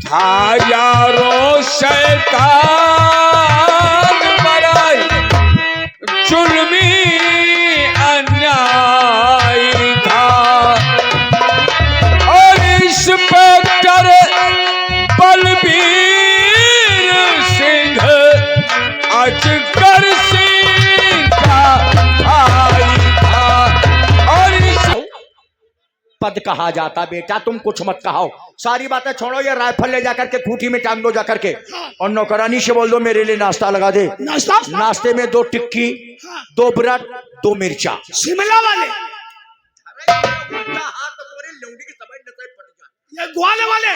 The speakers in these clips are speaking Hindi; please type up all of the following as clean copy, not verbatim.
हजारों शैतान बड़ाई जुल्मी अन्यायी था और इस पर कर बलबीर सिंह अजगर सिंह का भाई था और इस पद कहा जाता। बेटा तुम कुछ मत कहो, सारी बातें छोड़ो, ये राइफल ले जाकर के खूंटी में टांग दो जाकर के, और नौकरानी से बोल दो मेरे लिए नाश्ता लगा दे। नाश्ते में 2 टिक्की, 2 ब्रेड, 2 मिर्चा शिमला वाले, ये ग्वाले वाले।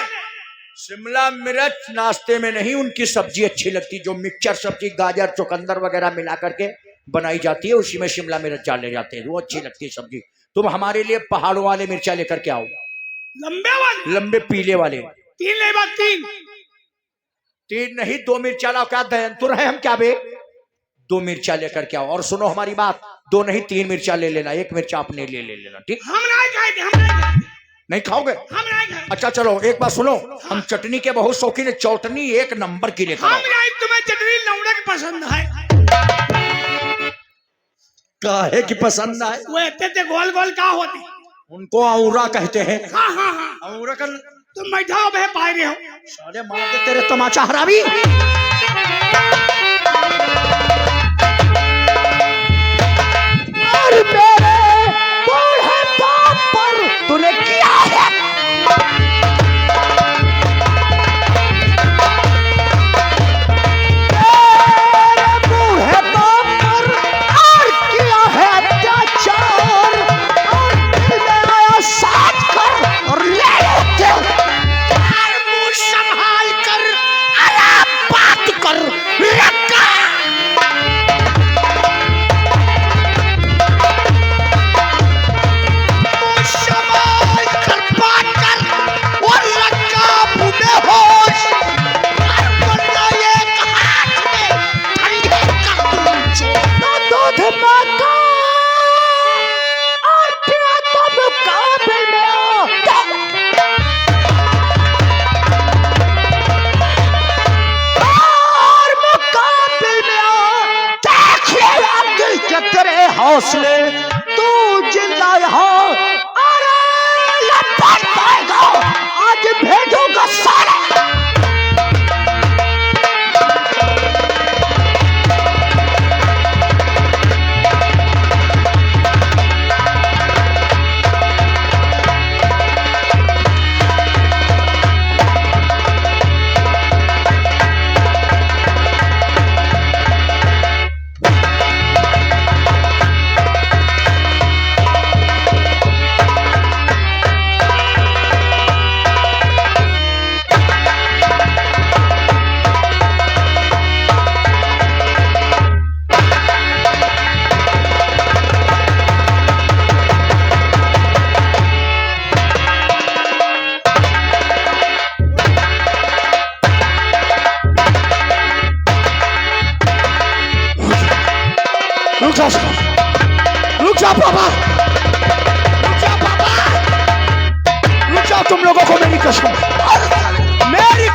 शिमला मिर्च नाश्ते में नहीं, उनकी सब्जी अच्छी लगती, जो मिक्सचर सब्जी गाजर चुकंदर वगैरह मिला करके बनाई जाती है, उसी में शिमला मिर्च डाले जाते हैं, वो अच्छी लगती है सब्जी। तुम हमारे लिए पहाड़ों वाले मिर्चा लेकर के आओ, लंबे वाले, लंबे पीले वाले। 3 ले बात 3 नहीं, 2 मिर्चा लाओ। क्या दयंतुर है हम क्या बे? 2 मिर्चा लेकर के आओ। और सुनो हमारी बात, 2 नहीं 3 मिर्चा ले लेना, 1 मिर्चा अपने लिए ले लेना, ठीक? हम नहीं खाएंगे, हम नहीं खाएंगे। नहीं खाओगे? हम नहीं खाएंगे। अच्छा चलो एक बात सुनो, हम चटनी के बहुत शौकीन है, चटनी 1 नंबर की लेकर आओ। हम नहीं, तुम्हें चटनी लौंडे की पसंद है। काहे की पसंद है? वो इतने गोल गोल का होती, उनको औरा कहते हैं। हाँ हाँ हाँ, औरा का तुम बैठा हो बह पाए रहे हो। साले मार दे तेरे तमाचा हरामी। और मेरे बूढ़े बाप पर तूने किया है। मेरे बूढ़े बाप पर और किया है अत्याचार, और दिल में आया साथ कर और ले उठे। मुंह संभाल कर आराम बात कर, लगा। मुंह संभाल कर बात कर और लगा बूढ़े होश, और वरना एक हाथ में ठंडे का तुझे दूध माता और पिया तो मुकाबले में आओ। और मुकाबले में आओ, देख ले दिल के तेरे हौसले, तू जिंदा हो और लपट पाएगा, आज भेजूंगा सारे। रुक जाओ पापा, रुक जाओ तुम लोगों को मेरी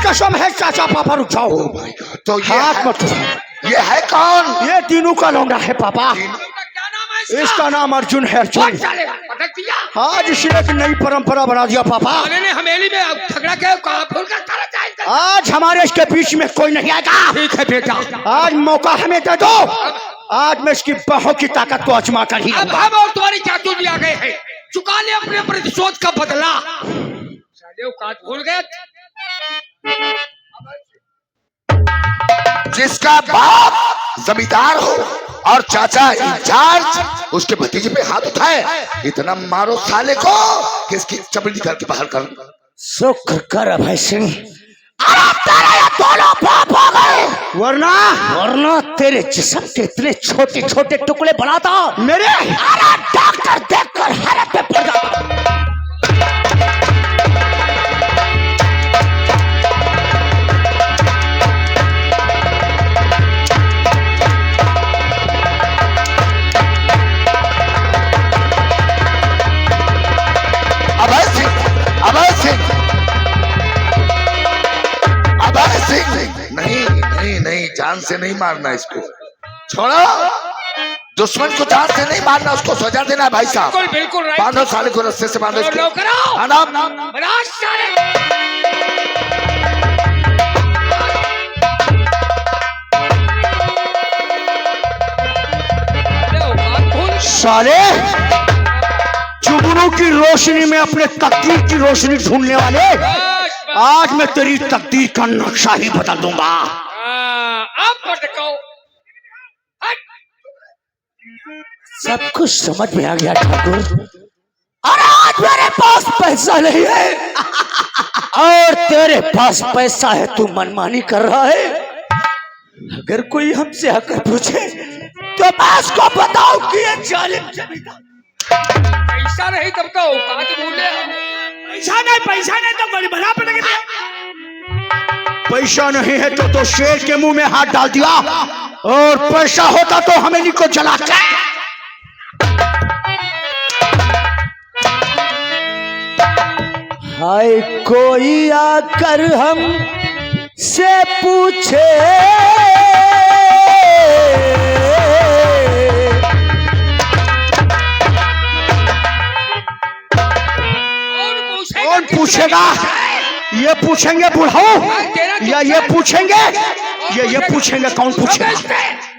कसम है चाचा पापा, रुक जाओ। तो ये हाथ है, मत उठाओ। ये है कौन? ये तीनों का लौंडा है पापा, इसका नाम अर्जुन है। अर्जुन आज इसने एक नई परंपरा बना दिया पापा। हमेली में झगड़ा के आज हमारे इसके बीच में कोई नहीं आएगा। ठीक है बेटा, आज मौका हमें दे दो, आज मैं इसकी बाहों की ताकत को आजमा कर ही अब लूंगा। हम और तुम्हारी चाचू भी आ गए हैं, चुका ले अपने प्रतिशोध का बदला। साले औकात भूल गए। जिसका बाप जमींदार हो और चाचा इंचार्ज, उसके भतीजे पे हाथ उठाए, इतना मारो साले को कि इसकी चमड़ी निकाल के बाहर कर। शुक्र कर अभय सिंह, दोनों बाप आ गए, वरना तेरे जिस्म के इतने छोटे छोटे टुकड़े बनाता मेरे डॉक्टर देखकर हैरत में पड़ जाता। अभय सिंह जान से नहीं मारना इसको, छोड़ो। दुश्मन को जान से नहीं मारना, उसको सजा देना भाई साहब। बिल्कुल बिल्कुल राइट। बांधो साले को, रस्से से बांधो इसको। कराओ आराम। बरात साले। साले जुगनू की रोशनी में अपने तकदीर की रोशनी ढूंढने वाले, आज मैं तेरी तकदीर का नक्शा ही बदल दूंगा। अब पटकाओ। सब कुछ समझ में आ गया ठाकुर, और आज मेरे पास पैसा नहीं है और तेरे पास पैसा है, तू मनमानी कर रहा है। अगर कोई हमसे आकर पूछे तो मैं उसको बताऊं कि ये जालिम जमींदार। पैसा नहीं तब का औकात भूले। पैसा नहीं तो बड़ी भला पड़ेगा। पैसा नहीं है तो शेर के मुंह में हाथ डाल दिया, और पैसा होता तो हमें इनको जला के। हाय कोई आकर हम से पूछे कौन पूछेगा? ये पूछेंगे बुढ़ाऊ, या ये पूछेंगे, ये पूछेंगे कौन पूछेगा?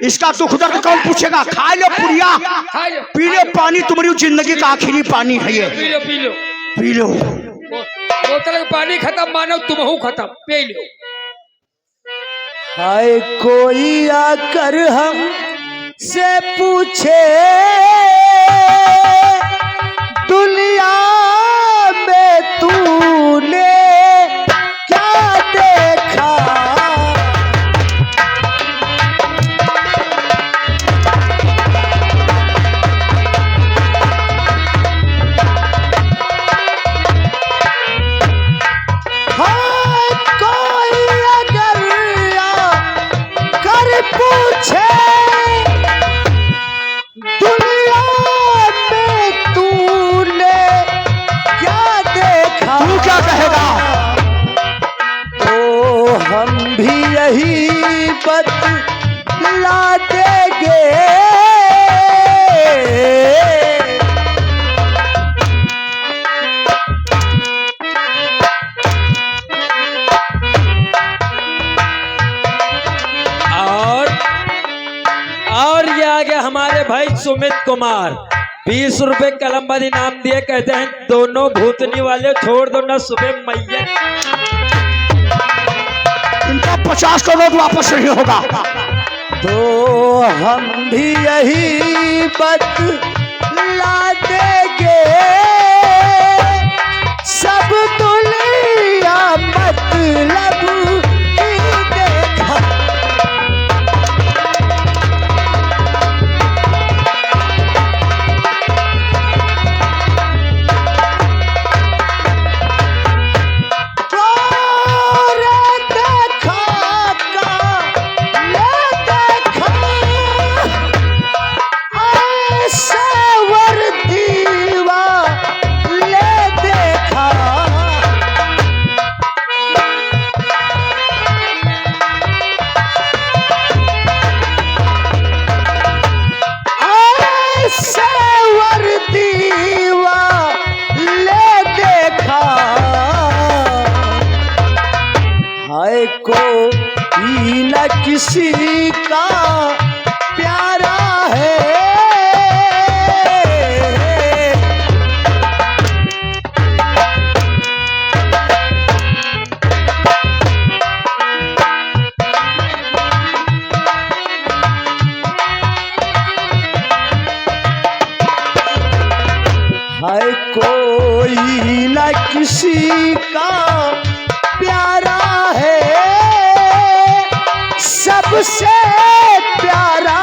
इसका दुख दर्द कौन पूछेगा? खा लो पुड़िया, पी लो पानी, तुम्हारी जिंदगी का आखिरी पानी है ये। P low P low P low. बोतल का पानी खत्म, मानो तुम हो खत्म, पी लो। हाय कोई आकर हम से पूछे दुनिया में तूने क्या देखा? हाय कोई अगर आकर पूछे दुनिया में तूने क्या देखा? तू क्या कहेगा? तो हम भी यही बतला देंगे। और ये आ गया हमारे भाई सुमित कुमार, 20 रुपए कलमबंद इनाम दिए, कहते हैं दोनों भूतनी वाले छोड़ दो ना सुबह मैया। इनका 50 का नोट वापस नहीं होगा। तो हम भी यही बतला देंगे, सब दुनिया मतलब ही देखा। किसी का प्यारा है, हाय कोई न किसी का प्यारा है, सबसे प्यारा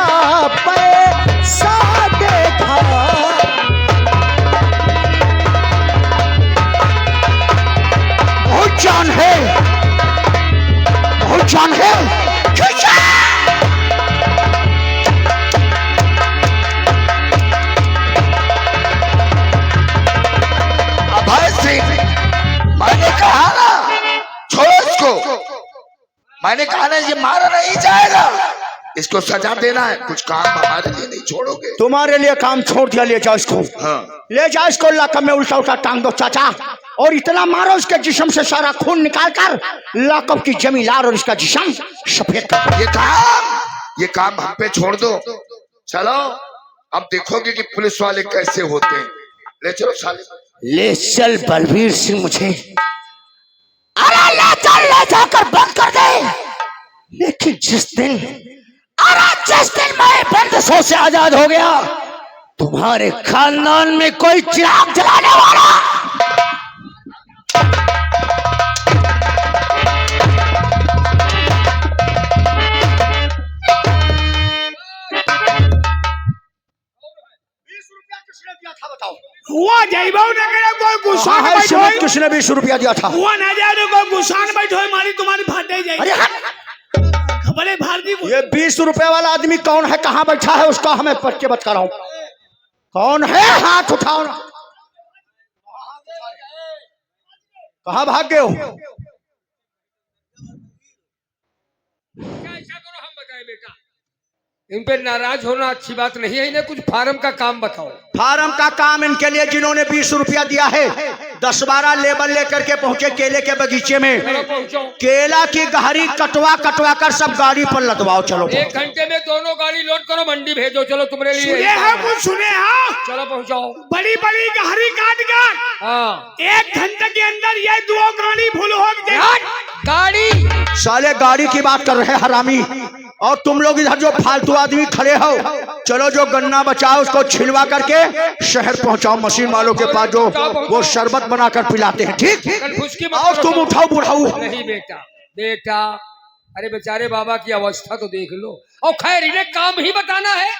पैसा देखा। बहुत जान है, बहुत जान है। अभय सिंह, मैंने कहा ना, छोड़ो इसको। मैंने कहा ना ये मारा नहीं जाएगा, इसको सजा देना है। कुछ काम हमारे लिए नहीं छोड़ोगे? तुम्हारे लिए काम छोड़ दिया, ले जाओ इसको। हाँ। ले जाओ इसको, लाकअप में उल्टा उल्टा टांग दो चाचा, और इतना मारो इसके जिस्म से सारा खून निकाल कर लाकअप की जमी लार और इसका जिस्म सफेद कर दो। ये काम हम पे छोड़ दो। चलो अब देखोगे कि पुलिस वाले कैसे होते हैं। ले चलो साले। ले चल बलबीर सिंह मुझे, अरे ले जाकर बंद कर दे। लेकिन जिस दिन मैं बंदिशों से आजाद हो गया, तुम्हारे खानदान में कोई चिराग जलाने वाला हुआ जयबाऊ नगर कोई गुस्सा में बैठो, किसने 20 रुपया दिया था? हुआ ना जाए कोई गुस्सा में बैठो, मारी तुम्हारी फाटे जाए। अरे बड़े भारतीय ये 20 रुपए वाला आदमी कौन है, कहाँ बैठा है, उसका हमें पर्चे बता रहा हूँ। कौन है? हाथ उठाओ ना। कहाँ भाग गए हो? ऐसा करो, हम बताए बेटा, इन पे नाराज होना अच्छी बात नहीं है। इन्हें कुछ फार्म का काम बताओ। फार्म का काम इनके लिए जिन्होंने 20 रुपया दिया है, 10-12 लेबर लेकर के पहुंचे केले के बगीचे में। चलो पहुंचो। केला की गहरी कटवा कर सब गाड़ी पर लदवाओ। चलो 1 घंटे में दोनों गाड़ी लोड करो, मंडी भेजो। चलो तुम्हारे लिए सुने हैं कुछ सुने हैं? चलो पहुंचाओ। बड़ी बड़ी गहरी काट कर हाँ 1 घंटे के अंदर ये 2 गाड़ी फुल हो गई। गाड़ी साले गाड़ी की बात कर रहे हरामी, और तुम लोग इधर जो फालतू आदमी खड़े हो, चलो जो गन्ना बचाओ उसको छिलवा करके शहर पहुंचाओ मशीन वालों के पास, जो वो शरबत बनाकर पिलाते हैं। ठीक? और तुम उठाओ बुढ़ाऊ। नहीं बेटा, अरे बेचारे बाबा की अवस्था तो देख लो। और खैर इन्हें काम ही बताना है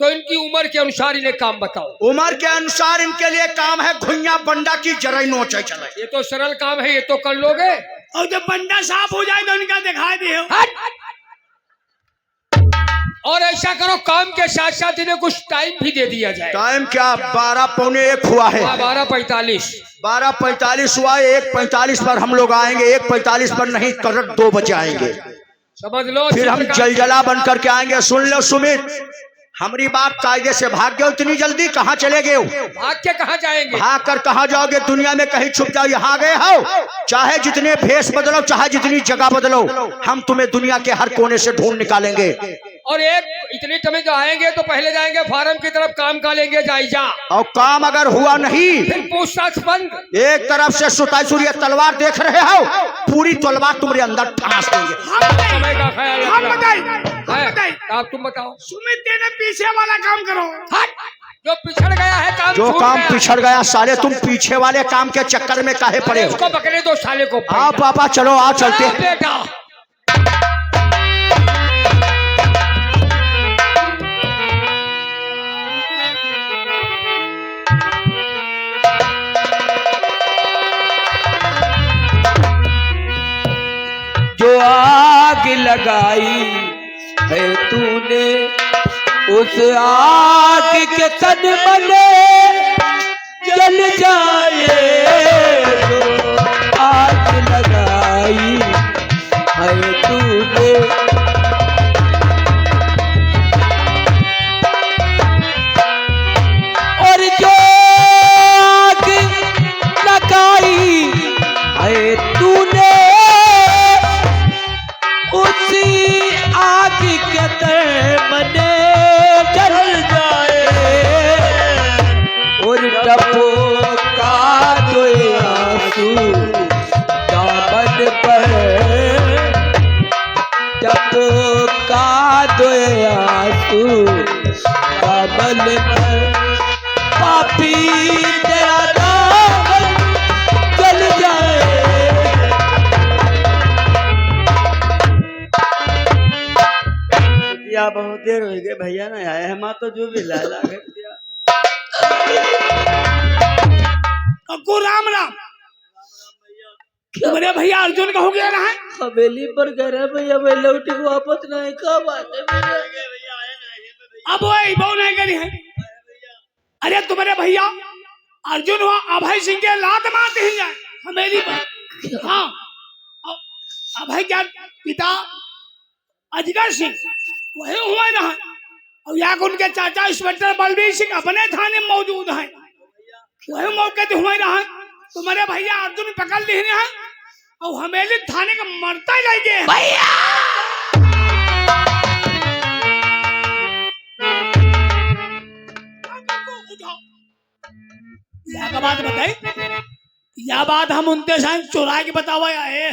तो इनकी उम्र के अनुसार इन्हें काम बताओ। उम्र के अनुसार इनके लिए काम है घुइया बंडा की जराई नोचे चले। ये तो सरल काम है, ये तो कर लोगे। और जब बंडा साफ हो जाए तो उनका दिखाई दे। और ऐसा करो, काम के साथ साथ इन्हें कुछ टाइम भी दे दिया जाए। टाइम क्या? 12:45 हुआ है। 12:45 12:45 हुआ है। 1:45 पर हम लोग आएंगे। 1:45 पर नहीं, करेक्ट 2 बजे आएंगे। समझ लो। फिर हम जलजला बन करके आएंगे। सुन लो सुमित, हमारी बात कायदे से। भाग गए इतनी जल्दी? कहाँ चले गए हो? भाग के कहाँ जाएंगे? भाग कर कहाँ जाओगे? दुनिया में कहीं छुप जाओ। यहाँ गए हो, चाहे जितने भेष बदलो, चाहे जितनी जगह बदलो, हम तुम्हें दुनिया के हर कोने से ढूंढ निकालेंगे। और एक इतनी समय जो आएंगे तो पहले जाएंगे फार्म की तरफ, काम का लेंगे जायजा। और काम अगर हुआ नहीं, फिर पूछताछ बंद। एक तरफ से सुताई सूर्य तलवार देख रहे हो, पूरी तलवार तुम्हारे अंदर ठास देंगे। समय का ख्याल हम रखना। बताइए। आप तुम बताओ। सुमित ने पीछे वाला काम करो। जो पिछड़ गया है काम, जो काम पिछड़ गया, साले तुम पीछे वाले काम के चक्कर में काहे पड़े हो? उसको पकड़े दो साले को। हाँ पापा चलो, आ चलते हैं। बेटा जो आग लगाई है तूने, उस आग के तन मने जल जाए। जो आग लगाई है तूने, और जो आग लगाई है तूने, उसी आग के तन मने जल जाए। और टपका दो आंसू दामन पर, टपका दो आंसू दामन पर, पापी तेरा दामन जल जाए। या बहुत देर हो गई, भैया ना आए हम तो जो भी लाला दिया। अक्कू राम राम। मेरे भैया अर्जुन का हो गया ना है? हवेली पर गए भैया, मैं लौट के वापस नहीं। कब आते भैया? अब वही बहु नहीं करी है। अरे तुम्हारे भैया अर्जुन हुआ अभय सिंह के लात मारते ही जाए हमेली पर। हाँ अब भाई क्या पिता अजगर सिंह वही हुए ना, और यहाँ के उनके चाचा इंस्पेक्टर बलबीर सिंह अपने थाने में मौजूद हैं, वही मौके पे हुए ना। तुम्हारे भैया अर्जुन पकड़ ली हैं और हमेली थाने का मरता ही लगे भैया। यह बात बताई, यह बात हम उनके साथ चुरा के बतावा है,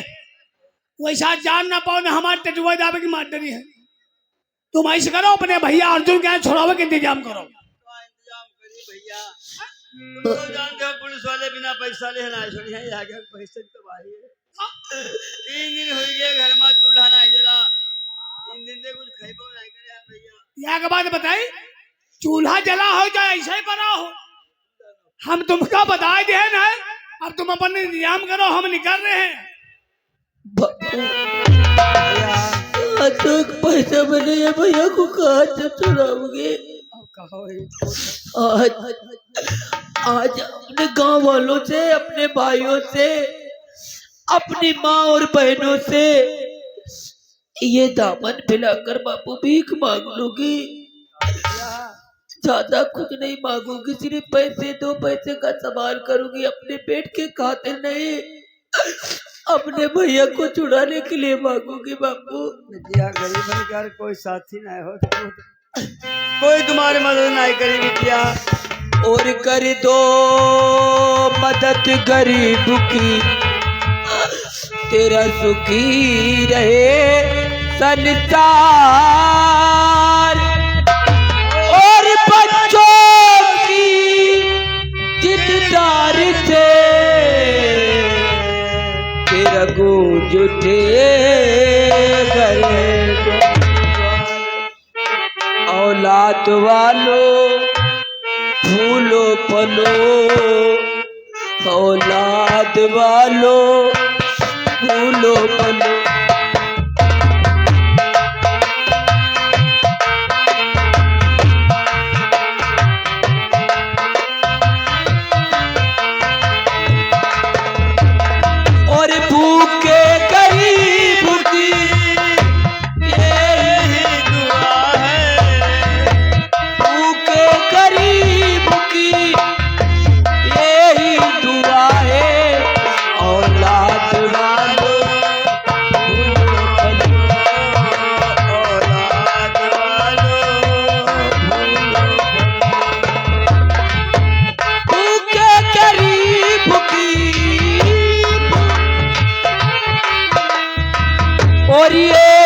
वैसा जान ना पाओ ना हमारे टटुआ जावे की मास्टरी है। तुम ऐसे करो अपने भैया अर्जुन के छोड़ावे के इंतजाम करो। तो जानते हो पुलिस वाले बिना पैसा ले ना छोड़ी है, आगे पैसे तो भाई 3 दिन हो गए घर में चूल्हा नहीं जला, 3 दिन से कुछ खाइबो नहीं करे भैया। यह बात बताई, चूल्हा जला हो जाए ऐसा ही बना हो, हम तुमको बता दे ना, अब तुम अपन इंतजाम करो, हम निकल रहे हैं। तो पैसा बने भैया को कहा जब चुराओगे। आज अपने गांव वालों से, अपने भाइयों से, अपनी माँ और बहनों से ये दामन पिलाकर बापू भीख मांग लूंगी। ज्यादा कुछ नहीं मांगूंगी, सिर्फ पैसे 2 पैसे का सवाल करूंगी, अपने पेट के खातिर नहीं, अपने भैया को छुड़ाने के लिए मांगूंगी बापू। गरीब घर कोई साथी नहीं हो, कोई तुम्हारी मदद नहीं करी बिटिया। और कर दो मदद गरीब की, तेरा सुखी रहे संसार। और बच्चों की जिद्दार से तेरा गूंज उठे करे। औलाद वालों फूलो फलो, औलाद वालों फूलो फलो। और भूखे गरीब की यही दुआ है, भूखे गरीब की यही दुआ है। औलाद वालों फूलो फलो, औलाद वालों फूलो फलो। भूखे गरीब की और ये